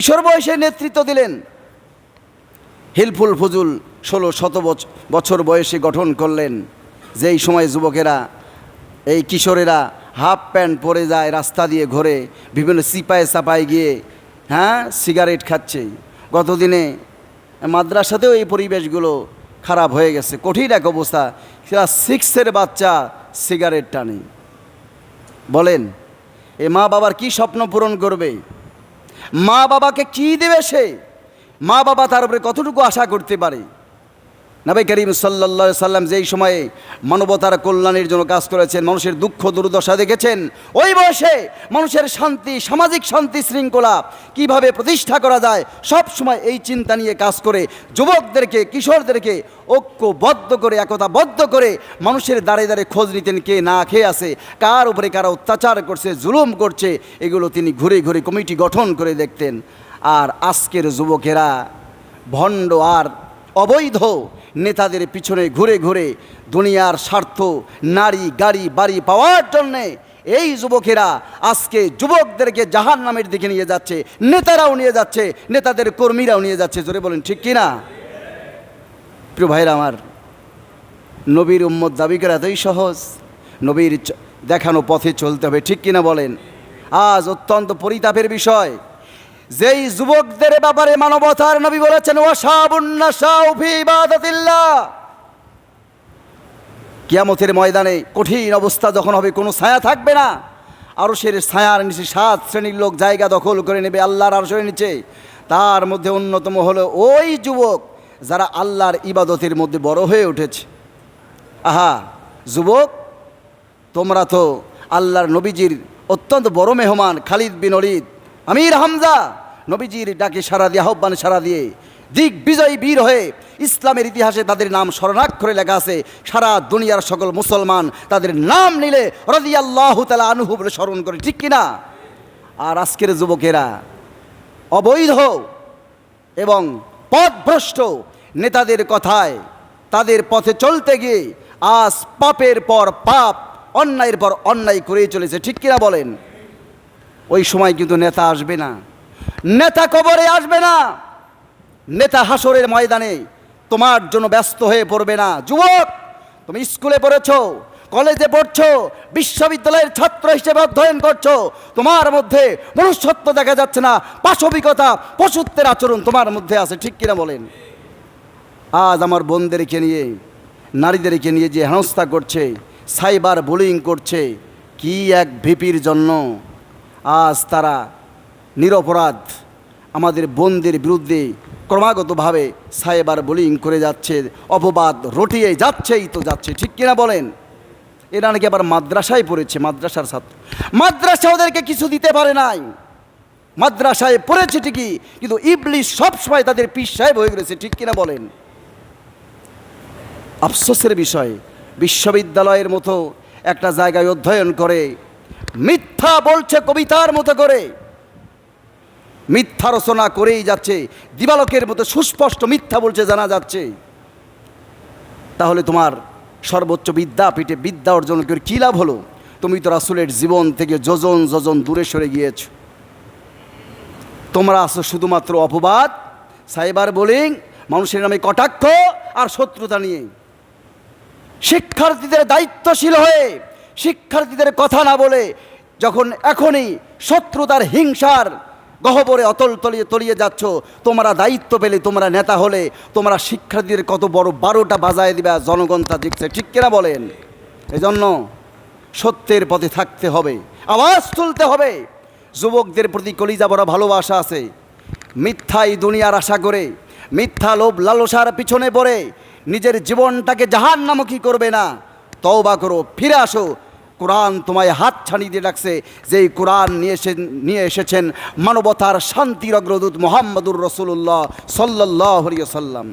কিশোর বয়সে নেতৃত্ব দিলেন। হিলফুল ফুজুল 16-17 বছর বয়সে গঠন করলেন। যেই সময় যুবকেরা, এই কিশোরেরা হাফ প্যান্ট পরে যায়, রাস্তা দিয়ে ঘোরে, বিভিন্ন সিপায়ে চাপায় গিয়ে সিগারেট খাচ্ছে। গতদিনে মাদ্রাসাতেও এই পরিবেশগুলো খারাপ হয়ে গেছে, কঠিন এক অবস্থা। ক্লাস 6-এর বাচ্চা সিগারেট টানে। বলেন, এ মা বাবার কি স্বপ্ন পূরণ করবে? মা বাবাকে কি দেবে সে? মা বাবা তার উপরে কতটুকু আশা করতে পারে? নবী করিম সাল্লাল্লাহু আলাইহি সাল্লাম যেই সময়ে মানবতার কল্যাণের জন্য কাজ করেছেন, মানুষের দুঃখ দুর্দশা দেখেছেন, ওই বয়সে মানুষের শান্তি, সামাজিক শান্তি শৃঙ্খলা কিভাবে প্রতিষ্ঠা করা যায়, সব সময় এই চিন্তা নিয়ে কাজ করে যুবকদেরকে, কিশোরদেরকে ঐক্যবদ্ধ করে, একতাবদ্ধ করে মানুষের দাঁড়ে দাঁড়ে খোঁজ নিতেন কে না খেয়ে আছে, কার উপরে কারা অত্যাচার করছে, জুলুম করছে, এগুলো তিনি ঘুরে ঘুরে কমিটি গঠন করে দেখতেন। আর আজকের যুবকেরা ভণ্ড আর অবৈধ নেতাদের পিছনে ঘুরে ঘুরে দুনিয়ার স্বার্থ, নারী, গাড়ি, বাড়ি পাওয়ার জন্যে এই যুবকেরা আজকে যুবকদেরকে জাহান্নামের দিকে নিয়ে যাচ্ছে। নেতারাও নিয়ে যাচ্ছে, নেতাদের কর্মীরাও নিয়ে যাচ্ছে। জোরে বলেন, ঠিক কিনা? প্রিয় ভাইরা আমার, নবীর উম্মত দাবি করা এতই সহজ? নবীর দেখানো পথে চলতে হবে, ঠিক কিনা বলেন? আজ অত্যন্ত পরিতাপের বিষয়, যেই যুবকদের ব্যাপারে মানবতার নবী বলেছেন ওয়াশাবুন নাশাউ ফি ইবাদাতিল্লাহ, কিয়ামতের ময়দানে কঠিন অবস্থা যখন হবে, কোনো ছায়া থাকবে না, আরশের ছায়ার নিচে 7 শ্রেণীর লোক জায়গা দখল করে নেবে আল্লাহর আরশের নিচে। তার মধ্যে অন্যতম হলো ওই যুবক যারা আল্লাহর ইবাদতের মধ্যে বড় হয়ে উঠেছে। আহা যুবক, তোমরা তো আল্লাহর নবীজির অত্যন্ত বড় মেহমান। খালিদ বিন ওলীদ, আমির হামজা নবীজির ডাকে সাড়া দিয়ে, আহ্বানে সাড়া দিয়ে দিগ্বিজয়ী বীর হয়ে ইসলামের ইতিহাসে তাদের নাম স্মরণাক্ষরে লেখা আছে। সারা দুনিয়ার সকল মুসলমান তাদের নাম নিলে রাদিয়াল্লাহু তাআলা আনহু বলে স্মরণ করে, ঠিক কিনা? আর আজকের যুবকেরা অবৈধ এবং পথভ্রষ্ট নেতাদের কথায়, তাদের পথে চলতে গিয়ে আজ পাপের পর পাপ, অন্যায়ের পর অন্যায় করেই চলেছে, ঠিক কিনা বলেন? ওই সময় কিন্তু নেতা আসবে না, নেতা কবরে আসবে না, নেতা হাসরের ময়দানে তোমার জন্য ব্যস্ত হয়ে পড়বে না। যুবক, তুমি স্কুলে পড়েছো, কলেজে পড়ছো, বিশ্ববিদ্যালয়ের ছাত্র হিসেবে অধ্যয়ন করছো, তোমার মধ্যে মনুষ্যত্ব দেখা যাচ্ছে না, পাশবিকতা, পশুত্বের আচরণ তোমার মধ্যে আছে, ঠিক কিনা বলেন? আজ আমার বোনদেরকে নিয়ে, নারীদেরকে নিয়ে যে হেনস্থা করছে, সাইবার বুলিং করছে, কি এক ভিপির জন্য আজ তারা নিরপরাধ আমাদের বোনদের বিরুদ্ধে ক্রমাগতভাবে সাইবার বুলিং করে যাচ্ছে, অপবাদ রটিয়ে যাচ্ছেই তো যাচ্ছে, ঠিক কিনা বলেন? এরা নাকি আবার মাদ্রাসায় পড়েছে, মাদ্রাসার ছাত্র, মাদ্রাসা ওদেরকে কিছু দিতে পারে নাই। মাদ্রাসায় পড়েছে ঠিকই, কিন্তু ইবলিস সবসময় তাদের পীর সাহেব হয়ে গেছে, ঠিক কিনা বলেন? আফসোসের বিষয়, বিশ্ববিদ্যালয়ের মতো একটা জায়গায় অধ্যয়ন করে মিথ্যা বলছে, কবিতার মতো করে মিথ্যা রচনা করেই যাচ্ছে, দিবালোকের মতো সুস্পষ্ট মিথ্যা বলছে, জানা যাচ্ছে। তাহলে তোমার সর্বোচ্চ বিদ্যাপীঠে বিদ্যা অর্জন করে কী লাভ হলো? তুমি তো রাসূলের জীবন থেকে যোজন যোজন দূরে সরে গিয়েছ। তোমরা আসো শুধুমাত্র অপবাদ, সাইবার বুলিং, মানুষের নামে কটাক্ষ আর শত্রুতা নিয়ে। শিক্ষার্থীদের দায়িত্বশীল হয়ে, শিক্ষার্থীদের কথা না বলে, যখন এখনই শত্রুতার হিংসার গহ্বরে অতল তলিয়ে যাচ্ছ, তোমরা দায়িত্ব পেলে, তোমরা নেতা হলে, তোমরা শিক্ষার্থীদের কত বড় 12টা বাজায় দিবে, জনগণ তা দেখছে, ঠিক কিনা বলেন? এজন্য সত্যের পথে থাকতে হবে, আওয়াজ তুলতে হবে। যুবকদের প্রতি কলিজা বড় ভালোবাসা আছে, মিথ্যাই দুনিয়ার আশা করে, মিথ্যা লোভ লালসার পিছনে পড়ে নিজের জীবনটাকে জাহান্নামুখী করবে না। তওবা করো, ফিরে আসো। কোরআন তোমায় হাত ছাড়িয়ে দিয়ে ডাকছে, যেই কোরআন নিয়ে এসেছেন মানবতার শান্তির অগ্রদূত মুহাম্মদুর রাসূলুল্লাহ সাল্লাল্লাহু আলাইহি ওয়াসাল্লাম।